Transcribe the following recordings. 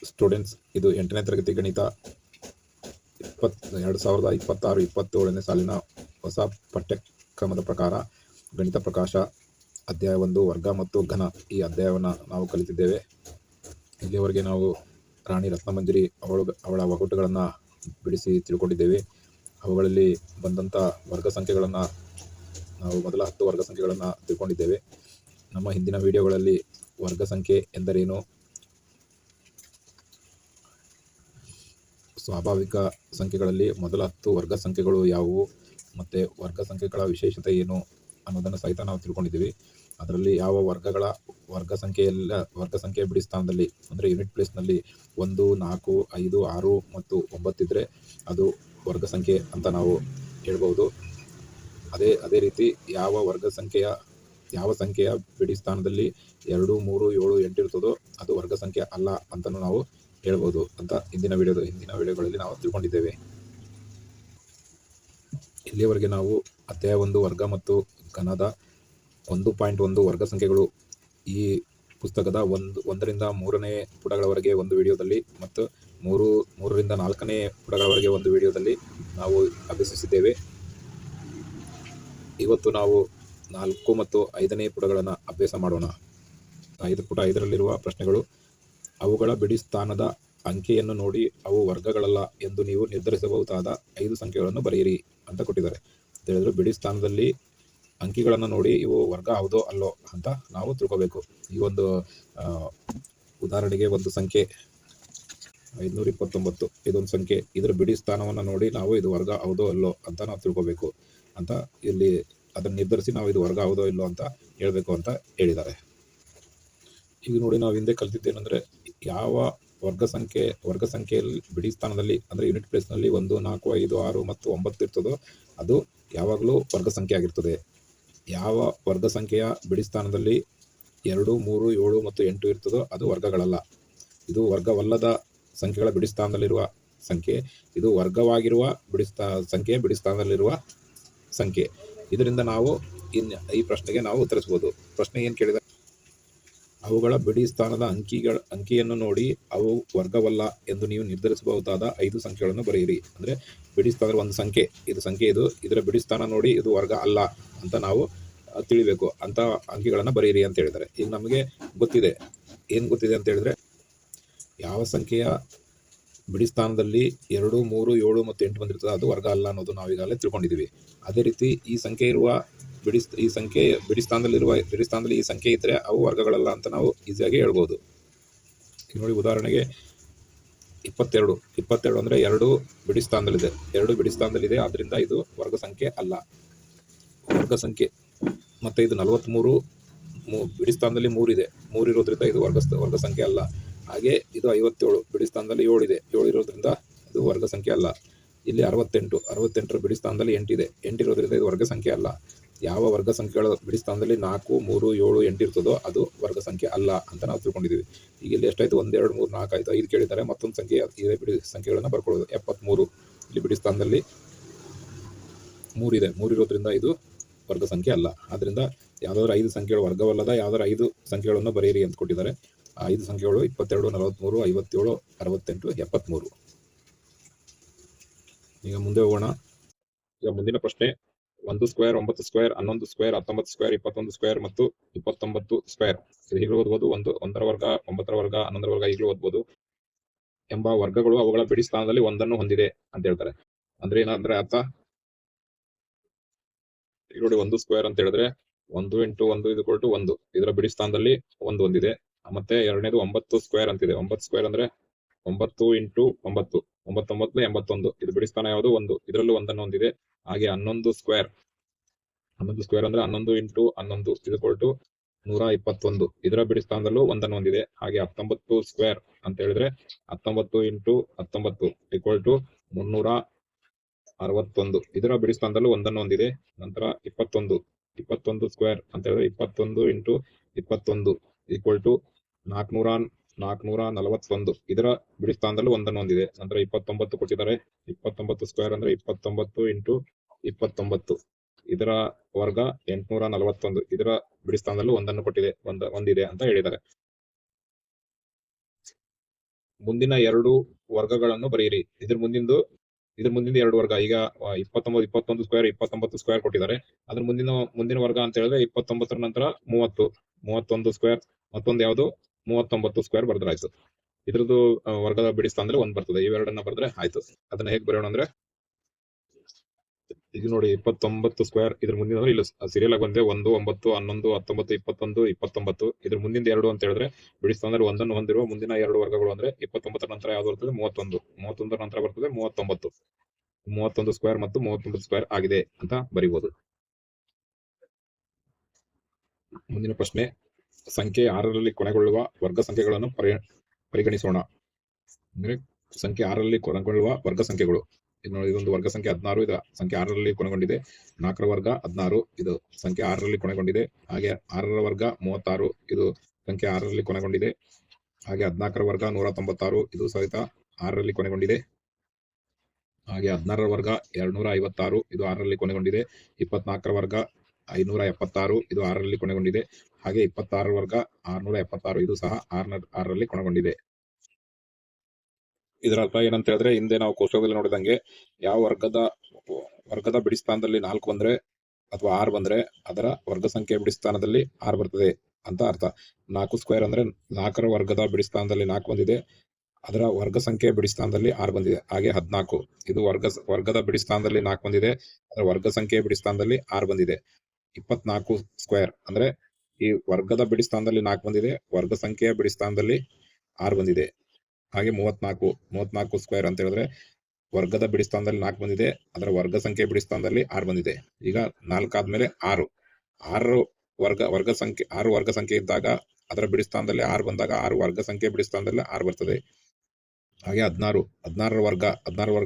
Students, ಇದು 8ನೇ ತರಗತಿ ಗಣಿತ 2026-27ನೇ ಸಾಲಿನ ಹೊಸ ಪಠ್ಯಕ್ರಮದ ಪ್ರಕಾರ ಗಣಿತ ಪ್ರಕಾಶ ಅಧ್ಯಾಯ 1 ವರ್ಗ ಮತ್ತು ಘನ ಈ ಅಧ್ಯಾಯವನ್ನು ನಾವು ಕಲಿತಿದ್ದೇವೆ. ಇಲ್ಲಿಯವರೆಗೆ ನಾವು ರಾಣಿ ರತ್ನಮಂಜರಿ ಅವಳ ಒಗಟುಗಳನ್ನು ಬಿಡಿಸಿ ತಿಳ್ಕೊಂಡಿದ್ದೇವೆ. ಅವುಗಳಲ್ಲಿ ಬಂದಂಥ ವರ್ಗ ಸಂಖ್ಯೆಗಳನ್ನು ನಾವು ಮೊದಲ 10 ವರ್ಗ ಸಂಖ್ಯೆಗಳನ್ನು ತಿಳ್ಕೊಂಡಿದ್ದೇವೆ. ನಮ್ಮ ಹಿಂದಿನ ವಿಡಿಯೋಗಳಲ್ಲಿ ವರ್ಗ ಸಂಖ್ಯೆ ಎಂದರೇನು, ಸ್ವಾಭಾವಿಕ ಸಂಖ್ಯೆಗಳಲ್ಲಿ ಮೊದಲ 10 ವರ್ಗ ಸಂಖ್ಯೆಗಳು ಯಾವುವು ಮತ್ತು ವರ್ಗ ಸಂಖ್ಯೆಗಳ ವಿಶೇಷತೆ ಏನು ಅನ್ನೋದನ್ನು ಸಹಿತ ನಾವು ತಿಳ್ಕೊಂಡಿದ್ದೀವಿ. ಅದರಲ್ಲಿ ಯಾವ ವರ್ಗ ಸಂಖ್ಯೆ ಬಿಡಿ ಸ್ಥಾನದಲ್ಲಿ ಅಂದರೆ ಯೂನಿಟ್ ಪ್ಲೇಸ್ನಲ್ಲಿ 1, 4, 5, 6 ಮತ್ತು 9 ಇದ್ದರೆ ಅದು ವರ್ಗ ಸಂಖ್ಯೆ ಅಂತ ನಾವು ಹೇಳ್ಬೋದು. ಅದೇ ರೀತಿ ಯಾವ ಸಂಖ್ಯೆಯ ಬಿಡಿ ಸ್ಥಾನದಲ್ಲಿ 2, 3, 7, 8 ಇರ್ತದೋ ಅದು ವರ್ಗ ಸಂಖ್ಯೆ ಅಲ್ಲ ಅಂತಲೂ ನಾವು ಹೇಳ್ಬೋದು ಅಂತ ಹಿಂದಿನ ವಿಡಿಯೋಗಳಲ್ಲಿ ನಾವು ತಿಳ್ಕೊಂಡಿದ್ದೇವೆ. ಇಲ್ಲಿಯವರೆಗೆ ನಾವು ಅಧ್ಯಾಯ 1 ವರ್ಗ ಮತ್ತು ಘನದ 1.1 ವರ್ಗ ಸಂಖ್ಯೆಗಳು ಈ ಪುಸ್ತಕದ 1ರಿಂದ 3ನೇ ಪುಟಗಳವರೆಗೆ ಒಂದು ವಿಡಿಯೋದಲ್ಲಿ ಮತ್ತು 3ರಿಂದ 4ನೇ ಪುಟಗಳವರೆಗೆ ಒಂದು ವಿಡಿಯೋದಲ್ಲಿ ನಾವು ಅಭ್ಯಸಿಸಿದ್ದೇವೆ. ಇವತ್ತು ನಾವು 4 ಮತ್ತು 5ನೇ ಪುಟಗಳನ್ನು ಅಭ್ಯಾಸ ಮಾಡೋಣ. ಪುಟ 5ರಲ್ಲಿರುವ ಪ್ರಶ್ನೆಗಳು: ಅವುಗಳ ಬಿಡಿ ಸ್ಥಾನದ ಅಂಕೆಯನ್ನು ನೋಡಿ ಅವು ವರ್ಗಗಳಲ್ಲ ಎಂದು ನೀವು ನಿರ್ಧರಿಸಬಹುದಾದ 5 ಸಂಖ್ಯೆಗಳನ್ನು ಬರೆಯಿರಿ ಅಂತ ಕೊಟ್ಟಿದ್ದಾರೆ. ಅಂತ ಹೇಳಿದ್ರೆ ಬಿಡಿ ಸ್ಥಾನದಲ್ಲಿ ಅಂಕಿಗಳನ್ನು ನೋಡಿ ಇವು ವರ್ಗ ಹೌದೋ ಅಲ್ಲೋ ಅಂತ ನಾವು ತಿಳ್ಕೋಬೇಕು. ಈ ಒಂದು ಉದಾಹರಣೆಗೆ ಒಂದು ಸಂಖ್ಯೆ 529 ಇದೊಂದು ಸಂಖ್ಯೆ, ಇದರ ಬಿಡಿ ಸ್ಥಾನವನ್ನು ನೋಡಿ ನಾವು ಇದು ವರ್ಗ ಹೌದೋ ಅಲ್ಲೋ ಅಂತ ನಾವು ತಿಳ್ಕೋಬೇಕು ಅಂತ ಇಲ್ಲಿ ಅದನ್ನು ನಿರ್ಧರಿಸಿ ನಾವು ಇದು ವರ್ಗ ಹೌದೋ ಇಲ್ಲೋ ಅಂತ ಹೇಳಬೇಕು ಅಂತ ಹೇಳಿದ್ದಾರೆ. ಈಗ ನೋಡಿ, ನಾವು ಹಿಂದೆ ಕಲಿತಿದ್ದೇನೆಂದರೆ ಯಾವ ವರ್ಗ ಸಂಖ್ಯೆಯಲ್ಲಿ ಬಿಡಿ ಸ್ಥಾನದಲ್ಲಿ ಅಂದರೆ ಯೂನಿಟ್ ಪ್ಲೇಸ್ನಲ್ಲಿ 1, 4, 5, 6 ಮತ್ತು 9 ಇರ್ತದೋ ಅದು ಯಾವಾಗಲೂ ವರ್ಗ ಸಂಖ್ಯೆ ಆಗಿರ್ತದೆ. ಯಾವ ವರ್ಗ ಸಂಖ್ಯೆಯ ಬಿಡಿ ಸ್ಥಾನದಲ್ಲಿ 2, 3, 7 ಮತ್ತು 8 ಇರ್ತದೋ ಅದು ವರ್ಗಗಳಲ್ಲ. ಇದು ವರ್ಗವಲ್ಲದ ಸಂಖ್ಯೆಗಳ ಬಿಡಿ ಸ್ಥಾನದಲ್ಲಿರುವ ಸಂಖ್ಯೆ. ಇದು ವರ್ಗವಾಗಿರುವ ಬಿಡಿ ಸ್ಥಾನದಲ್ಲಿರುವ ಸಂಖ್ಯೆ. ಇದರಿಂದ ನಾವು ಈ ಪ್ರಶ್ನೆಗೆ ನಾವು ಉತ್ತರಿಸಬಹುದು. ಪ್ರಶ್ನೆ ಏನು ಕೇಳಿದ: ಅವುಗಳ ಬಿಡಿ ಸ್ಥಾನದ ಅಂಕಿಯನ್ನು ನೋಡಿ ಅವು ವರ್ಗವಲ್ಲ ಎಂದು ನೀವು ನಿರ್ಧರಿಸಬಹುದಾದ 5 ಸಂಖ್ಯೆಗಳನ್ನು ಬರೆಯಿರಿ. ಅಂದರೆ ಬಿಡಿ ಸ್ಥಾನದ ಒಂದು ಸಂಖ್ಯೆ, ಇದರ ಬಿಡಿ ಸ್ಥಾನ ನೋಡಿ ಇದು ವರ್ಗ ಅಲ್ಲ ಅಂತ ನಾವು ತಿಳಿಬೇಕು ಅಂತ ಅಂಕಿಗಳನ್ನು ಬರೆಯಿರಿ ಅಂತ ಹೇಳಿದ್ದಾರೆ. ಈಗ ನಮಗೆ ಗೊತ್ತಿದೆ, ಏನು ಗೊತ್ತಿದೆ ಅಂತ ಹೇಳಿದ್ರೆ ಯಾವ ಸಂಖ್ಯೆಯ ಬಿಡಿ ಸ್ಥಾನದಲ್ಲಿ 2, 3, 7 ಮತ್ತು 8 ಬಂದಿರ್ತದೆ ಅದು ವರ್ಗ ಅಲ್ಲ ಅನ್ನೋದು ನಾವು ಈಗಾಗಲೇ ತಿಳ್ಕೊಂಡಿದ್ದೀವಿ. ಅದೇ ರೀತಿ ಈ ಸಂಖ್ಯೆ ಬಿಡಿ ಸ್ಥಾನದಲ್ಲಿ ಈ ಸಂಖ್ಯೆ ಇದ್ದರೆ ಅವು ವರ್ಗಗಳಲ್ಲ ಅಂತ ನಾವು ಈಸಿಯಾಗಿ ಹೇಳ್ಬೋದು. ಈಗ ನೋಡಿ, ಉದಾಹರಣೆಗೆ 22 ಅಂದರೆ 2 ಬಿಡಿ ಸ್ಥಾನದಲ್ಲಿದೆ, ಆದ್ದರಿಂದ ಇದು ವರ್ಗ ಸಂಖ್ಯೆ ಅಲ್ಲ. ವರ್ಗ ಸಂಖ್ಯೆ ಮತ್ತು ಇದು 43 ಬಿಡಿ ಸ್ಥಾನದಲ್ಲಿ 3 ಇದೆ, 3 ಇರೋದ್ರಿಂದ ಇದು ವರ್ಗ ಸಂಖ್ಯೆ ಅಲ್ಲ. ಹಾಗೆ ಇದು 57 ಬಿಡಿ ಸ್ಥಾನದಲ್ಲಿ 7 ಇದೆ, 7 ಇರೋದ್ರಿಂದ ಇದು ವರ್ಗ ಸಂಖ್ಯೆ ಅಲ್ಲ. ಇಲ್ಲಿ 68ರ ಬಿಡಿ ಸ್ಥಾನದಲ್ಲಿ 8 ಇದೆ, 8 ಇರೋದ್ರಿಂದ ಇದು ವರ್ಗ ಸಂಖ್ಯೆ ಅಲ್ಲ. ಯಾವ ವರ್ಗ ಸಂಖ್ಯೆಗಳ ಬಿಡಿ ಸ್ಥಾನದಲ್ಲಿ 4, 3, 7, 8 ಇರ್ತದೋ ಅದು ವರ್ಗ ಸಂಖ್ಯೆ ಅಲ್ಲ ಅಂತ ನಾವು ತಿಳ್ಕೊಂಡಿದ್ದೀವಿ. ಈಗ ಇಲ್ಲಿ ಎಷ್ಟಾಯ್ತು? 1, 2, 3, 4 ಆಯಿತು. 5 ಕೇಳಿದ್ದಾರೆ, ಮತ್ತೊಂದು ಸಂಖ್ಯೆ ಇದೇ ಬಿಡಿ ಸಂಖ್ಯೆಗಳನ್ನು ಬರ್ಕೊಳ್ಳೋದು. 73 ಇಲ್ಲಿ ಬಿಡಿ ಸ್ಥಾನದಲ್ಲಿ 3 ಇದೆ, 3 ಇರೋದ್ರಿಂದ ಇದು ವರ್ಗ ಸಂಖ್ಯೆ ಅಲ್ಲ. ಆದ್ದರಿಂದ ಯಾವುದಾದ್ರೂ 5 ಸಂಖ್ಯೆಗಳು ವರ್ಗವಲ್ಲದ ಯಾವುದಾದ್ರೂ 5 ಸಂಖ್ಯೆಗಳನ್ನು ಬರೆಯಿರಿ ಅಂತ ಕೊಟ್ಟಿದ್ದಾರೆ. ಆ 5 ಸಂಖ್ಯೆಗಳು 22, 43, 57, 68, 73. ಈಗ ಮುಂದೆ ಹೋಗೋಣ. ಈಗ ಮುಂದಿನ ಪ್ರಶ್ನೆ: 1 square, 9 square, 11 square, 19 square, 21 square ಮತ್ತು 29 ಸ್ಕ್ವೇರ್ ಇದು ಹೀಗೆ ಓದ್ಬೋದು. 1ರ ವರ್ಗ, 9ರ ವರ್ಗ, 11ರ ವರ್ಗ ಈಗಲೂ ಓದ್ಬೋದು ಎಂಬ ವರ್ಗಗಳು ಅವುಗಳ ಬಿಡಿ ಸ್ಥಾನದಲ್ಲಿ 1 ಹೊಂದಿದೆ ಅಂತ ಹೇಳ್ತಾರೆ. ಅಂದ್ರೆ ಏನಂದ್ರೆ ಅರ್ಥ ನೋಡಿ, 1 ಸ್ಕ್ವೇರ್ ಅಂತ ಹೇಳಿದ್ರೆ 1 × 1 = 1. ಇದರ ಬಿಡಿ ಸ್ಥಾನದಲ್ಲಿ 1 ಹೊಂದಿದೆ. ಮತ್ತೆ ಎರಡನೇದು 9 ಸ್ಕ್ವೇರ್ ಅಂತಿದೆ. 9 ಸ್ಕ್ವೇರ್ ಅಂದ್ರೆ 9 × 9, 99 81. ಇದು ಬಿಡಿ ಸ್ಥಾನ ಯಾವುದು? 1. ಇದರಲ್ಲೂ 1 ಹೊಂದಿದೆ. ಹಾಗೆ 11 ಸ್ಕ್ವೇರ್ ಅಂದ್ರೆ 11 × 11 = 121. ಇದರ ಬಿಡಿ ಸ್ಥಾನದಲ್ಲೂ 1 ಹೊಂದಿದೆ. ಹಾಗೆ 19 ಸ್ಕ್ವೇರ್ ಅಂತ ಹೇಳಿದ್ರೆ 19 × 19 = 361. ಇದರ ಬಿಡಿ ಸ್ಥಾನದಲ್ಲೂ 1 ಹೊಂದಿದೆ. ನಂತರ 21 ಸ್ಕ್ವೇರ್ ಅಂತ ಹೇಳಿದ್ರೆ 21 × 21 = 441. ಇದರ ಬಿಡಿ ಸ್ಥಾನದಲ್ಲೂ 1 ಹೊಂದಿದೆ. ನಂತರ 29 ಕೊಟ್ಟಿದ್ದಾರೆ. 29 ಸ್ಕ್ವೇರ್ ಅಂದ್ರೆ 29 × 29. ಇದರ ವರ್ಗ 841. ಇದರ ಬಿಡಿ ಸ್ಥಾನದಲ್ಲೂ 1 ಹೊಂದಿದೆ ಅಂತ ಹೇಳಿದ್ದಾರೆ. ಮುಂದಿನ ಎರಡು ವರ್ಗಗಳನ್ನು ಬರೆಯಿರಿ. ಇದ್ರ ಮುಂದಿಂದು ಎರಡು ವರ್ಗ. ಈಗ 29 21 ಸ್ಕ್ವೇರ್ 29 ಸ್ಕ್ವೇರ್ ಕೊಟ್ಟಿದ್ದಾರೆ. ಅದ್ರ ಮುಂದಿನ ವರ್ಗ ಅಂತ ಹೇಳಿದ್ರೆ 29 ನಂತರ 30 31 ಸ್ಕ್ವೇರ್, ಮತ್ತೊಂದು ಯಾವುದು 39 ಸ್ಕ್ವೇರ್ ಬರ್ದ್ರಾಯ್ತು. ಇದ್ರದ್ದು ವರ್ಗದ ಬಿಡಿ ಸ್ಥಾನದಲ್ಲಿ 1 ಬರ್ತದೆ. ಇವೆರಡನ್ನ ಬರೆದ್ರೆ ಆಯ್ತು. ಅದನ್ನ ಹೇಗೆ ಬರೆಯೋಣ ಅಂದ್ರೆ, ಈಗ ನೋಡಿ 29 ಸ್ಕ್ವೇರ್, ಇದ್ರ ಮುಂದಿನ ಇಲ್ಲಿ ಸೀರಿಯಲ್ ಆಗಿ ಬಂದ್ರೆ 1 9 11 19 21 29. ಇದ್ರ ಮುಂದಿನ 2 ಅಂತ ಹೇಳಿದ್ರೆ ಬಿಡಿ ಸ್ಥಾನದಲ್ಲಿ 1 ಅನ್ನು ಹೊಂದಿರುವ ಮುಂದಿನ ಎರಡು ವರ್ಗಗಳು ಅಂದ್ರೆ 29 ನಂತರ ಯಾವ್ದು ಬರ್ತದೆ 31, 31 ನಂತರ ಬರ್ತದೆ 39. 31 ಸ್ಕ್ವೇರ್ ಮತ್ತು 39 ಸ್ಕ್ವೇರ್ ಆಗಿದೆ ಅಂತ ಬರೀಬಹುದು. ಮುಂದಿನ ಪ್ರಶ್ನೆ, ಸಂಖ್ಯೆ 6ರಲ್ಲಿ ಕೊನೆಗೊಳ್ಳುವ ವರ್ಗ ಸಂಖ್ಯೆಗಳನ್ನು ಪರಿಗಣಿಸೋಣ. ಅಂದ್ರೆ ಸಂಖ್ಯೆ 6ರಲ್ಲಿ ಕೊನೆಗೊಳ್ಳುವ ವರ್ಗ ಸಂಖ್ಯೆಗಳು. ಇದೊಂದು ವರ್ಗ ಸಂಖ್ಯೆ 16, ಇದು ಸಂಖ್ಯೆ 6ರಲ್ಲಿ ಕೊನೆಗೊಂಡಿದೆ. 4ರ ವರ್ಗ 16, ಇದು ಸಂಖ್ಯೆ 6ರಲ್ಲಿ ಕೊನೆಗೊಂಡಿದೆ. ಹಾಗೆ 6ರ ವರ್ಗ 36, ಇದು ಸಂಖ್ಯೆ 6ರಲ್ಲಿ ಕೊನೆಗೊಂಡಿದೆ. ಹಾಗೆ 14ರ ವರ್ಗ 196, ಇದು ಸಹಿತ 6ರಲ್ಲಿ ಕೊನೆಗೊಂಡಿದೆ. ಹಾಗೆ 16ರ ವರ್ಗ 256, ಇದು 6ರಲ್ಲಿ ಕೊನೆಗೊಂಡಿದೆ. 24ರ ವರ್ಗ 576, ಇದು 6ರಲ್ಲಿ ಕೊನೆಗೊಂಡಿದೆ. ಹಾಗೆ 26ರ ವರ್ಗ 676, ಇದು ಸಹ 6ರಲ್ಲಿ ಕೊನೆಗೊಂಡಿದೆ. ಇದರ ಅರ್ಥ ಏನಂತ ಹೇಳಿದ್ರೆ, ಹಿಂದೆ ನಾವು ಕೋಷ್ಟಕದಲ್ಲಿ ನೋಡಿದಂಗೆ ಯಾವ ವರ್ಗದ ಬಿಡಿ ಸ್ಥಾನದಲ್ಲಿ 4 ಬಂದ್ರೆ ಅಥವಾ 6 ಬಂದ್ರೆ ಅದರ ವರ್ಗ ಸಂಖ್ಯೆ ಬಿಡಿ ಸ್ಥಾನದಲ್ಲಿ 6 ಬರ್ತದೆ ಅಂತ ಅರ್ಥ. 4 ಸ್ಕ್ವೇರ್ ಅಂದ್ರೆ 4ರ ವರ್ಗದ ಬಿಡಿ ಸ್ಥಾನದಲ್ಲಿ 4 ಬಂದಿದೆ, ಅದರ ವರ್ಗ ಸಂಖ್ಯೆ ಬಿಡಿ ಸ್ಥಾನದಲ್ಲಿ 6 ಬಂದಿದೆ. ಹಾಗೆ 14, ಇದು ವರ್ಗದ ಬಿಡಿ ಸ್ಥಾನದಲ್ಲಿ 4 ಬಂದಿದೆ, ಅದರ ವರ್ಗ ಸಂಖ್ಯೆ ಬಿಡಿ ಸ್ಥಾನದಲ್ಲಿ 6 ಬಂದಿದೆ. 24 ಸ್ಕ್ವೇರ್ ಅಂದ್ರೆ ಈ ವರ್ಗದ ಬಿಡಿ ಸ್ಥಾನದಲ್ಲಿ 4 ಬಂದಿದೆ, ವರ್ಗ ಸಂಖ್ಯೆಯ ಬಿಡಿ ಸ್ಥಾನದಲ್ಲಿ 6 ಬಂದಿದೆ. ಹಾಗೆ 34 ಸ್ಕ್ವೇರ್ ಅಂತ ಹೇಳಿದ್ರೆ ವರ್ಗದ ಬಿಡಿ ಸ್ಥಾನದಲ್ಲಿ 4 ಬಂದಿದೆ, ಅದರ ವರ್ಗ ಸಂಖ್ಯೆ ಬಿಡಿ ಸ್ಥಾನದಲ್ಲಿ 6 ಬಂದಿದೆ. ಈಗ 4 ಆದ್ಮೇಲೆ 6 ವರ್ಗ ಸಂಖ್ಯೆ ಇದ್ದಾಗ ಅದರ ಬಿಡಿ ಸ್ಥಾನದಲ್ಲಿ 6 ಬಂದಾಗ 6 ವರ್ಗ ಸಂಖ್ಯೆ ಬಿಡಿ ಸ್ಥಾನದಲ್ಲಿ 6 ಬರ್ತದೆ. ಹಾಗೆ 16ರ ವರ್ಗ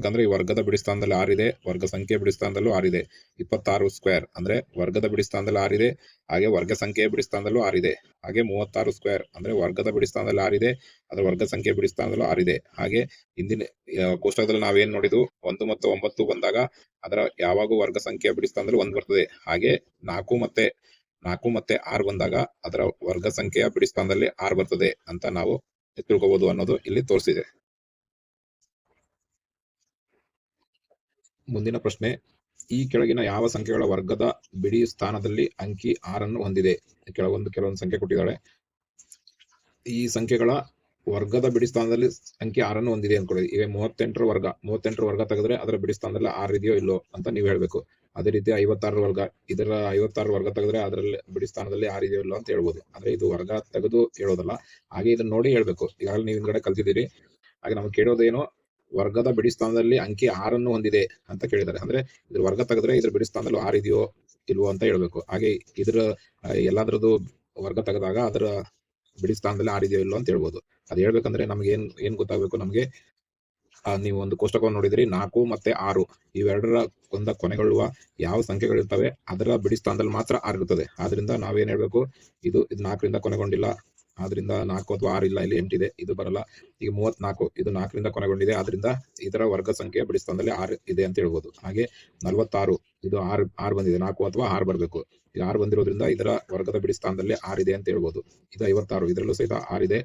ಅಂದ್ರೆ ಈ ವರ್ಗದ ಬಿಡಿ ಸ್ಥಾನದಲ್ಲಿ 6 ಇದೆ, ವರ್ಗ ಸಂಖ್ಯೆ ಬಿಡಿ ಸ್ಥಾನದಲ್ಲೂ 6 ಇದೆ. 26 ಸ್ಕ್ವೇರ್ ಅಂದ್ರೆ ವರ್ಗದ ಬಿಡಿ ಸ್ಥಾನದಲ್ಲಿ 6 ಇದೆ, ಹಾಗೆ ವರ್ಗ ಸಂಖ್ಯೆಯ ಬಿಡಿ ಸ್ಥಾನದಲ್ಲೂ 6 ಇದೆ. ಹಾಗೆ 36 ಸ್ಕ್ವೇರ್ ಅಂದ್ರೆ ವರ್ಗದ ಬಿಡಿ ಸ್ಥಾನದಲ್ಲಿ 6 ಇದೆ, ಅದರ ವರ್ಗ ಸಂಖ್ಯೆ ಬಿಡಿ ಸ್ಥಾನದಲ್ಲೂ 6 ಇದೆ. ಹಾಗೆ ಹಿಂದಿನ ಕೋಷ್ಟಕದಲ್ಲಿ ನಾವೇನ್ ನೋಡಿದ್ವು, 1 ಮತ್ತು 9 ಬಂದಾಗ ಅದರ ಯಾವಾಗೂ ವರ್ಗ ಸಂಖ್ಯೆಯ ಬಿಡಿ ಸ್ಥಾನದಲ್ಲಿ 1 ಬರ್ತದೆ. ಹಾಗೆ 4 ಮತ್ತೆ 6 ಬಂದಾಗ ಅದರ ವರ್ಗ ಸಂಖ್ಯೆಯ ಬಿಡಿ ಸ್ಥಾನದಲ್ಲಿ 6 ಬರ್ತದೆ ಅಂತ ನಾವು ತಿಳ್ಕೋಬಹುದು ಅನ್ನೋದು ಇಲ್ಲಿ ತೋರಿಸಿದೆ. ಮುಂದಿನ ಪ್ರಶ್ನೆ, ಈ ಕೆಳಗಿನ ಯಾವ ಸಂಖ್ಯೆಗಳ ವರ್ಗದ ಬಿಡಿ ಸ್ಥಾನದಲ್ಲಿ ಅಂಕಿ 6 ಹೊಂದಿದೆ? ಕೆಲವೊಂದು ಸಂಖ್ಯೆ ಕೊಟ್ಟಿದ್ದಾಳೆ. ಈ ಸಂಖ್ಯೆಗಳ ವರ್ಗದ ಬಿಡಿ ಸ್ಥಾನದಲ್ಲಿ ಅಂಕಿ 6 ಹೊಂದಿದೆ ಅನ್ಕೊಳ್ಳಿ. ಈಗ 38ರ ವರ್ಗ ತೆಗೆದ್ರೆ ಅದರ ಬಿಡಿ ಸ್ಥಾನದಲ್ಲಿ 6 ಇದೆಯೋ ಇಲ್ಲೋ ಅಂತ ನೀವು ಹೇಳ್ಬೇಕು. ಅದೇ ರೀತಿ 56ರ ವರ್ಗ, ಇದರ 56ರ ವರ್ಗ ತೆಗೆದ್ರೆ ಅದರಲ್ಲಿ ಬಿಡಿ ಸ್ಥಾನದಲ್ಲಿ 6 ಇದೆಯೋ ಇಲ್ಲೋ ಅಂತ ಹೇಳ್ಬೋದು. ಅಂದ್ರೆ ಇದು ವರ್ಗ ತೆಗೆದು ಹೇಳೋದಲ್ಲ, ಹಾಗೆ ಇದನ್ನ ನೋಡಿ ಹೇಳ್ಬೇಕು. ಈಗಾಗಲೇ ನೀವು ಹಿಂದ್ಗಡೆ ಕಲ್ತಿದ್ದೀರಿ. ಹಾಗೆ ನಮ್ಗೆ ಕೇಳೋದೇನು, ವರ್ಗದ ಬಿಡಿ ಸ್ಥಾನದಲ್ಲಿ ಅಂಕಿ 6 ಹೊಂದಿದೆ ಅಂತ ಕೇಳಿದ್ದಾರೆ. ಅಂದ್ರೆ ಇದ್ರ ವರ್ಗ ತೆಗೆದ್ರೆ ಇದ್ರ ಬಿಡಿ ಸ್ಥಾನದಲ್ಲಿ 6 ಇದೆಯೋ ಇಲ್ವೋ ಅಂತ ಹೇಳ್ಬೇಕು. ಹಾಗೆ ಇದ್ರ ಎಲ್ಲಾದ್ರದ್ದು ವರ್ಗ ತೆಗೆದಾಗ ಅದರ ಬಿಡಿ ಸ್ಥಾನದಲ್ಲಿ 6 ಇದೆಯೋ ಇಲ್ವೋ ಅಂತ ಹೇಳ್ಬೋದು. ಅದ್ ಹೇಳ್ಬೇಕಂದ್ರೆ ನಮ್ಗೆ ಏನ್ ಗೊತ್ತಾಗ್ಬೇಕು, ನಮ್ಗೆ ನೀವು ಒಂದು ಕೋಷ್ಟಕವನ್ನು ನೋಡಿದ್ರಿ, 4 ಮತ್ತೆ 6 ಇವೆರಡರ ಕೊನೆಗೊಳ್ಳುವ ಯಾವ ಸಂಖ್ಯೆಗಳಿರ್ತವೆ ಅದರ ಬಿಡಿ ಸ್ಥಾನದಲ್ಲಿ ಮಾತ್ರ 6 ಇರ್ತದೆ. ಆದ್ರಿಂದ ನಾವೇನ್ ಹೇಳ್ಬೇಕು, ಇದು 4ರಿಂದ ಕೊನೆಗೊಂಡಿಲ್ಲ, ಆದ್ರಿಂದ 4 ಅಥವಾ 6 ಇಲ್ಲ, ಇಲ್ಲಿ 8 ಇದೆ, ಇದು ಬರಲ್ಲ. ಈಗ 34, ಇದು 4ರಿಂದ ಕೊನೆಗೊಂಡಿದೆ, ಆದ್ರಿಂದ ಇದರ ವರ್ಗ ಸಂಖ್ಯೆ ಬಿಡಿ ಸ್ಥಾನದಲ್ಲಿ 6 ಇದೆ ಅಂತ ಹೇಳ್ಬೋದು. ಹಾಗೆ 46, ಇದು 6 ಬಂದಿದೆ, 4 ಅಥವಾ 6 ಬರಬೇಕು. ಈಗ 6 ಬಂದಿರೋದ್ರಿಂದ ಇದರ ವರ್ಗದ ಬಿಡಿ ಸ್ಥಾನದಲ್ಲಿ 6 ಇದೆ ಅಂತ ಹೇಳ್ಬೋದು. ಇದು 56, ಇದರಲ್ಲೂ ಸಹಿತ 6 ಇದೆ,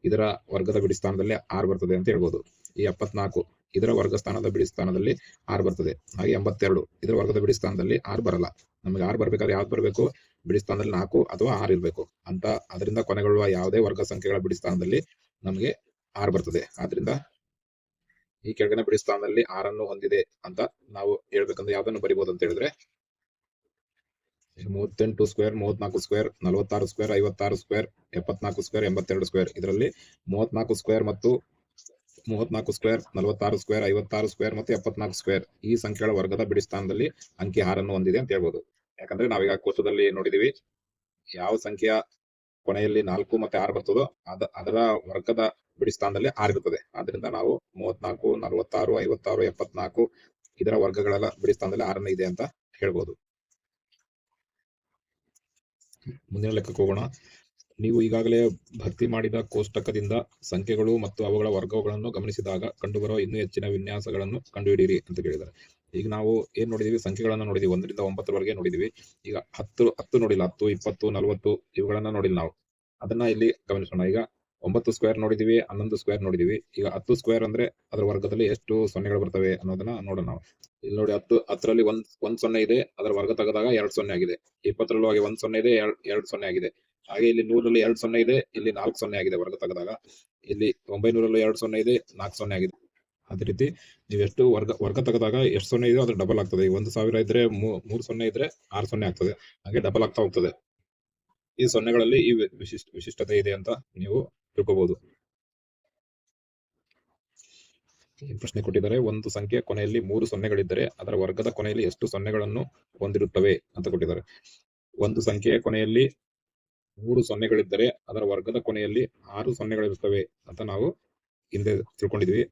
ಇದರ ವರ್ಗದ ಬಿಡಿ ಸ್ಥಾನದಲ್ಲಿ 6 ಬರ್ತದೆ ಅಂತ ಹೇಳ್ಬೋದು. ಈ 74, ಇದರ ವರ್ಗ ಸ್ಥಾನದ ಬಿಡಿ ಸ್ಥಾನದಲ್ಲಿ 6 ಬರ್ತದೆ. ಹಾಗೆ 82, ಇದರ ವರ್ಗದ ಬಿಡಿ ಸ್ಥಾನದಲ್ಲಿ 6 ಬರಲ್ಲ. ನಮಗೆ 6 ಬರ್ಬೇಕಾದ್ರೆ ಯಾವ್ದು ಬರಬೇಕು, ಬಿಡಿ ಸ್ಥಾನದಲ್ಲಿ 4 ಅಥವಾ 6 ಇರಬೇಕು ಅಂತ. ಅದರಿಂದ ಕೊನೆಗೊಳ್ಳುವ ಯಾವುದೇ ವರ್ಗ ಸಂಖ್ಯೆಗಳ ಬಿಡಿ ಸ್ಥಾನದಲ್ಲಿ ನಮಗೆ 6 ಬರ್ತದೆ. ಆದ್ರಿಂದ ಈ ಕೆಳಗಿನ ಬಿಡಿ ಸ್ಥಾನದಲ್ಲಿ 6 ಹೊಂದಿದೆ ಅಂತ ನಾವು ಹೇಳ್ಬೇಕಂದ್ರೆ ಯಾವ್ದನ್ನು ಬರಿಬಹುದು ಅಂತ ಹೇಳಿದ್ರೆ, 38 square, 34 square, 46 square, 56 square, 74 square, 82 square. ಇದರಲ್ಲಿ 34 ಸ್ಕ್ವೇರ್ ಮತ್ತು 36 ಸ್ಕ್ವೇರ್, 46 ಸ್ಕ್ವೇರ್, 56 ಸ್ಕ್ವೇರ್ ಮತ್ತು 74 ಸ್ಕ್ವೇರ್ ಈ ಸಂಖ್ಯೆಗಳ ವರ್ಗದ ಬಿಡಿ ಸ್ಥಾನದಲ್ಲಿ ಅಂಕಿ 6 ಹೊಂದಿದೆ ಅಂತ ಹೇಳ್ಬೋದು. ಯಾಕಂದ್ರೆ ನಾವೀಗ ಕೋಷ್ಟಕದಲ್ಲಿ ನೋಡಿದೀವಿ, ಯಾವ ಸಂಖ್ಯೆಯ ಕೊನೆಯಲ್ಲಿ 4 ಮತ್ತೆ 6 ಬರ್ತದೋ ಅದರ ವರ್ಗದ ಬಿಡಿ ಸ್ಥಾನದಲ್ಲಿ 6 ಇರ್ತದೆ. ಆದ್ರಿಂದ ನಾವು 34, 46, 56, 74 ಇದರ ವರ್ಗಗಳೆಲ್ಲ ಬಿಡಿ ಸ್ಥಾನದಲ್ಲಿ 6 ಇದೆ ಅಂತ ಹೇಳ್ಬೋದು. ಮುಂದಿನ ಲೆಕ್ಕಕ್ಕೆ ಹೋಗೋಣ. ನೀವು ಈಗಾಗಲೇ ಭರ್ತಿ ಮಾಡಿದ ಕೋಷ್ಟಕದಿಂದ ಸಂಖ್ಯೆಗಳು ಮತ್ತು ಅವುಗಳ ವರ್ಗಗಳನ್ನು ಗಮನಿಸಿದಾಗ ಕಂಡುಬರುವ ಇನ್ನೂ ಹೆಚ್ಚಿನ ವಿನ್ಯಾಸಗಳನ್ನು ಕಂಡುಹಿಡಿಯಿರಿ ಅಂತ ಕೇಳಿದ್ದಾರೆ. ಈಗ ನಾವು ಏನ್ ನೋಡಿದೀವಿ, ಸಂಖ್ಯೆಗಳನ್ನ ನೋಡಿದೀವಿ, 1ರಿಂದ 9ರವರೆಗೆ ನೋಡಿದೀವಿ. ಈಗ 10 ನೋಡಿಲ್ಲ, 10, 20, 40 ಇವುಗಳನ್ನ ನೋಡಿಲ್ಲ ನಾವು. ಅದನ್ನ ಇಲ್ಲಿ ಗಮನಿಸೋಣ. ಈಗ 9 ಸ್ಕ್ವೇರ್ ನೋಡಿದೀವಿ, 11 ಸ್ಕ್ವೇರ್ ನೋಡಿದೀವಿ. ಈಗ 10 ಸ್ಕ್ವೇರ್ ಅಂದ್ರೆ ಅದರ ವರ್ಗದಲ್ಲಿ ಎಷ್ಟು ಸೊನ್ನೆಗಳು ಬರ್ತವೆ ಅನ್ನೋದನ್ನ ನೋಡೋಣ ನಾವು. ಇಲ್ಲಿ ನೋಡಿ 10ರಲ್ಲಿ ಒಂದ್ ಸೊನ್ನೆ ಇದೆ, ಅದರ ವರ್ಗ ತೆಗೆದಾಗ 2 ಸೊನ್ನೆ ಆಗಿದೆ. 20ರಲ್ಲೂ ಹಾಗೆ 1 ಸೊನ್ನೆ ಇದೆ, 2 ಸೊನ್ನೆ ಆಗಿದೆ. ಹಾಗೆ ಇಲ್ಲಿ 100ರಲ್ಲಿ 2 ಸೊನ್ನೆ ಇದೆ, ಇಲ್ಲಿ 4 ಸೊನ್ನೆ ಆಗಿದೆ ವರ್ಗ ತೆಗೆದಾಗ. ಇಲ್ಲಿ 900ರಲ್ಲೂ 2 ಸೊನ್ನೆ ಇದೆ, 4 ಸೊನ್ನೆ ಆಗಿದೆ. ಅದೇ ರೀತಿ ನೀವು ಎಷ್ಟು ವರ್ಗ ತೆಗೆದಾಗ ಎಷ್ಟು ಸೊನ್ನೆ ಇದೆಯೋ ಅದು ಡಬಲ್ ಆಗ್ತದೆ. 1000 ಇದ್ರೆ 3 ಸೊನ್ನೆ ಇದ್ರೆ 6 ಸೊನ್ನೆ ಆಗ್ತದೆ. ಹಾಗೆ ಡಬಲ್ ಆಗ್ತಾ ಹೋಗ್ತದೆ. ಈ ಸೊನ್ನೆಗಳಲ್ಲಿ ಈ ವಿಶಿಷ್ಟತೆ ಇದೆ ಅಂತ ನೀವು ತಿಳ್ಕೋಬಹುದು. ಈ ಪ್ರಶ್ನೆ ಕೊಟ್ಟಿದ್ದಾರೆ, ಒಂದು ಸಂಖ್ಯೆಯ ಕೊನೆಯಲ್ಲಿ 3 ಸೊನ್ನೆಗಳಿದ್ದರೆ ಅದರ ವರ್ಗದ ಕೊನೆಯಲ್ಲಿ ಎಷ್ಟು ಸೊನ್ನೆಗಳನ್ನು ಹೊಂದಿರುತ್ತವೆ ಅಂತ ಕೊಟ್ಟಿದ್ದಾರೆ. ಒಂದು ಸಂಖ್ಯೆಯ ಕೊನೆಯಲ್ಲಿ 3 ಸೊನ್ನೆಗಳಿದ್ದರೆ ಅದರ ವರ್ಗದ ಕೊನೆಯಲ್ಲಿ 6 ಸೊನ್ನೆಗಳಿರುತ್ತವೆ ಅಂತ ನಾವು ಹಿಂದೆ ತಿಳ್ಕೊಂಡಿದ್ವಿ.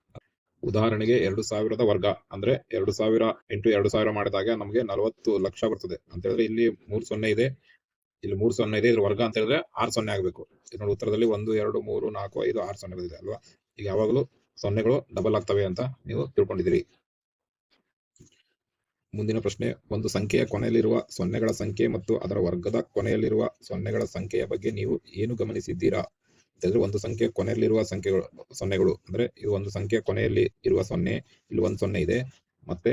ಉದಾಹರಣೆಗೆ 2000ದ ವರ್ಗ ಅಂದ್ರೆ 2000 × 2000 ಮಾಡಿದಾಗ ನಮಗೆ 40 ಲಕ್ಷ ಬರ್ತದೆ ಅಂತ ಹೇಳಿದ್ರೆ ಇಲ್ಲಿ 3 ಸೊನ್ನೆ ಇದೆ, ಇಲ್ಲಿ 3 ಸೊನ್ನೆ ಇದೆ, ಇದ್ರ ವರ್ಗ ಅಂತ ಹೇಳಿದ್ರೆ 6 ಸೊನ್ನೆ ಆಗಬೇಕು. ನೋಡಿ ಉತ್ತರದಲ್ಲಿ 1 2 3 4 5 6 ಸೊನ್ನೆ ಬಂದಿದೆ ಅಲ್ವಾ. ಈಗ ಯಾವಾಗಲೂ ಸೊನ್ನೆಗಳು ಡಬಲ್ ಆಗ್ತವೆ ಅಂತ ನೀವು ತಿಳ್ಕೊಂಡಿದ್ದೀರಿ. ಮುಂದಿನ ಪ್ರಶ್ನೆ, ಒಂದು ಸಂಖ್ಯೆಯ ಕೊನೆಯಲ್ಲಿರುವ ಸೊನ್ನೆಗಳ ಸಂಖ್ಯೆ ಮತ್ತು ಅದರ ವರ್ಗದ ಕೊನೆಯಲ್ಲಿರುವ ಸೊನ್ನೆಗಳ ಸಂಖ್ಯೆಯ ಬಗ್ಗೆ ನೀವು ಏನು ಗಮನಿಸಿದ್ದೀರಾ? ಒಂದು ಸಂಖ್ಯೆಯ ಕೊನೆಯಲ್ಲಿರುವ ಸೊನ್ನೆಗಳು ಅಂದ್ರೆ ಇದು ಒಂದು ಸಂಖ್ಯೆಯ ಕೊನೆಯಲ್ಲಿ ಇರುವ ಸೊನ್ನೆ, ಇಲ್ಲಿ 1 ಸೊನ್ನೆ ಇದೆ. ಮತ್ತೆ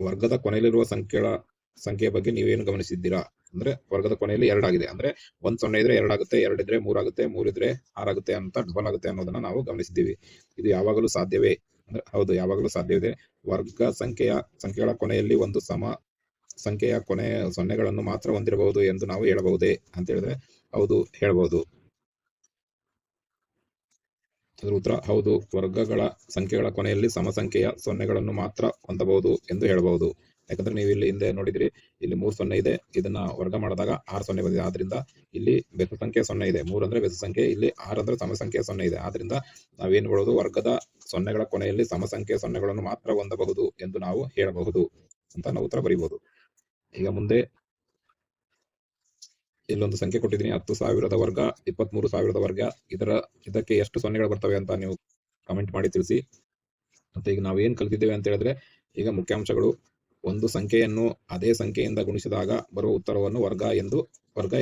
ವರ್ಗದ ಕೊನೆಯಲ್ಲಿರುವ ಸಂಖ್ಯೆಯ ಬಗ್ಗೆ ನೀವೇನು ಗಮನಿಸಿದ್ದೀರಾ ಅಂದ್ರೆ ವರ್ಗದ ಕೊನೆಯಲ್ಲಿ 2 ಆಗಿದೆ, ಅಂದ್ರೆ 1 ಸೊನ್ನೆ ಇದ್ರೆ 2 ಆಗುತ್ತೆ, 2 ಇದ್ರೆ 3 ಆಗುತ್ತೆ, 3 ಇದ್ರೆ 6 ಆಗುತ್ತೆ ಅಂತ ಡಬಲ್ ಆಗುತ್ತೆ ಅನ್ನೋದನ್ನ ನಾವು ಗಮನಿಸಿದ್ದೀವಿ. ಇದು ಯಾವಾಗಲೂ ಸಾಧ್ಯವೇ ಅಂದ್ರೆ ಹೌದು, ಯಾವಾಗಲೂ ಸಾಧ್ಯವಿದೆ. ವರ್ಗ ಸಂಖ್ಯೆಗಳ ಕೊನೆಯಲ್ಲಿ ಒಂದು ಸಮ ಸಂಖ್ಯೆಯ ಕೊನೆಯ ಸೊನ್ನೆಗಳನ್ನು ಮಾತ್ರ ಹೊಂದಿರಬಹುದು ಎಂದು ನಾವು ಹೇಳಬಹುದೇ ಅಂತ ಹೇಳಿದ್ರೆ ಹೌದು, ಹೇಳಬಹುದು. ಅದರ ಉತ್ತರ ಹೌದು. ವರ್ಗಗಳ ಸಂಖ್ಯೆಗಳ ಕೊನೆಯಲ್ಲಿ ಸಮ ಸಂಖ್ಯೆಯ ಸೊನ್ನೆಗಳನ್ನು ಮಾತ್ರ ಹೊಂದಬಹುದು ಎಂದು ಹೇಳಬಹುದು. ಯಾಕಂದ್ರೆ ನೀವು ಇಲ್ಲಿ ಹಿಂದೆ ನೋಡಿದ್ರಿ, ಇಲ್ಲಿ 3 ಸೊನ್ನೆ ಇದೆ, ಇದನ್ನ ವರ್ಗ ಮಾಡಿದಾಗ 6 ಸೊನ್ನೆ ಬಂದಿದೆ. ಆದ್ರಿಂದ ಇಲ್ಲಿ ಬೆಸ ಸಂಖ್ಯೆ 0 ಇದೆ, 3 ಅಂದ್ರೆ ಬೆಸ ಸಂಖ್ಯೆ, ಇಲ್ಲಿ 6 ಅಂದ್ರೆ ಸಮ ಸಂಖ್ಯೆ 0 ಇದೆ. ಆದ್ರಿಂದ ನಾವೇನ್ ಹೇಳಬಹುದು, ವರ್ಗದ ಸೊನ್ನೆಗಳ ಕೊನೆಯಲ್ಲಿ ಸಮ ಸಂಖ್ಯೆಯ ಸೊನ್ನೆಗಳನ್ನು ಮಾತ್ರ ಹೊಂದಬಹುದು ಎಂದು ನಾವು ಹೇಳಬಹುದು ಅಂತ ನಾವು ಉತ್ತರ ಬರೀಬಹುದು. ಈಗ ಮುಂದೆ ಇಲ್ಲೊಂದು ಸಂಖ್ಯೆ ಕೊಟ್ಟಿದ್ದೀನಿ, 10,000ದ ವರ್ಗ, 23,000ದ ವರ್ಗ. ಇದಕ್ಕೆ ಎಷ್ಟು ಸೊನ್ನೆಗಳು ಬರ್ತವೆ ಅಂತ ನೀವು ಕಮೆಂಟ್ ಮಾಡಿ ತಿಳಿಸಿ. ಮತ್ತೆ ಈಗ ನಾವು ಏನ್ ಕಲಿತಿದ್ದೇವೆ ಅಂತ ಹೇಳಿದ್ರೆ, ಈಗ ಮುಖ್ಯಾಂಶಗಳು, ಒಂದು ಸಂಖ್ಯೆಯನ್ನು ಅದೇ ಸಂಖ್ಯೆಯಿಂದ ಗುಣಿಸಿದಾಗ ಬರುವ ಉತ್ತರವನ್ನು ವರ್ಗ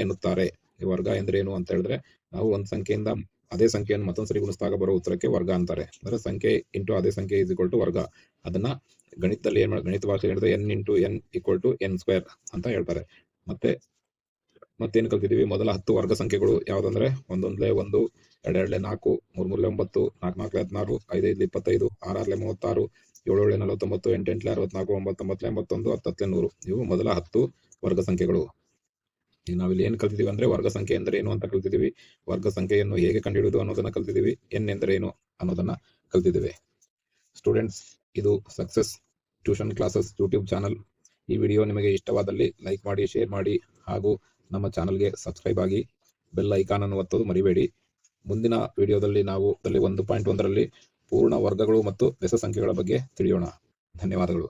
ಎನ್ನುತ್ತಾರೆ. ಈ ವರ್ಗ ಎಂದ್ರೆ ಏನು ಅಂತ ಹೇಳಿದ್ರೆ, ನಾವು ಒಂದು ಸಂಖ್ಯೆಯಿಂದ ಅದೇ ಸಂಖ್ಯೆಯನ್ನು ಮತ್ತೊಂದ್ಸರಿ ಗುಣಿಸಿದಾಗ ಬರೋ ಉತ್ತರಕ್ಕೆ ವರ್ಗ ಅಂತಾರೆ. ಅಂದ್ರೆ ಸಂಖ್ಯೆ ಇಂಟು ಅದೇ ಸಂಖ್ಯೆ ಇಸ್ ಈಕ್ವಲ್ ಟು ವರ್ಗ. ಅದನ್ನ ಗಣಿತದಲ್ಲಿ ಗಣಿತ ಭಾಷೆ ಹೇಳಿದ್ರೆ n × n = n² ಅಂತ ಹೇಳ್ತಾರೆ. ಮತ್ತೇನು ಕಲ್ತಿದೀವಿ, ಮೊದಲ 10 ವರ್ಗ ಸಂಖ್ಯೆಗಳು ಯಾವ್ದಂದ್ರೆ 1 1 1, 2 2 4, 3 3 9, 4 4 16, 5 5 25, 6 6 36, 7 7 49, 8 8 64, 9 9 81, 10 10 100. ಇವು ಮೊದಲ 10 ವರ್ಗ ಸಂಖ್ಯೆಗಳು. ಈಗ ನಾವಿಲ್ಲಿ ಏನ್ ಕಲ್ತಿದೀವಿ ಅಂದ್ರೆ ವರ್ಗ ಸಂಖ್ಯೆ ಎಂದರೆ ಏನು ಅಂತ ಕಲ್ತಿದೀವಿ, ವರ್ಗ ಸಂಖ್ಯೆಯನ್ನು ಹೇಗೆ ಕಂಡುಹಿಡಿಯುವುದು ಅನ್ನೋದನ್ನ ಕಲ್ತಿದೀವಿ, n ಎಂದರೆ ಏನು ಅನ್ನೋದನ್ನ ಕಲ್ತಿದ್ದೇವೆ. ಸ್ಟೂಡೆಂಟ್ಸ್, ಇದು success tuition classes YouTube channel. ಈ ವಿಡಿಯೋ ನಿಮಗೆ ಇಷ್ಟವಾದಲ್ಲಿ ಲೈಕ್ ಮಾಡಿ, ಶೇರ್ ಮಾಡಿ, ಹಾಗೂ ನಮ್ಮ ಚಾನಲ್ಗೆ ಸಬ್ಸ್ಕ್ರೈಬ್ ಆಗಿ ಬೆಲ್ ಐಕಾನ್ ಅನ್ನು ಒತ್ತೋದು ಮರಿಬೇಡಿ. ಮುಂದಿನ ವಿಡಿಯೋದಲ್ಲಿ ನಾವು 1.1ರಲ್ಲಿ ಪೂರ್ಣ ವರ್ಗಗಳು ಮತ್ತು ಬೆಸ ಸಂಖ್ಯೆಗಳ ಬಗ್ಗೆ ತಿಳಿಯೋಣ. ಧನ್ಯವಾದಗಳು.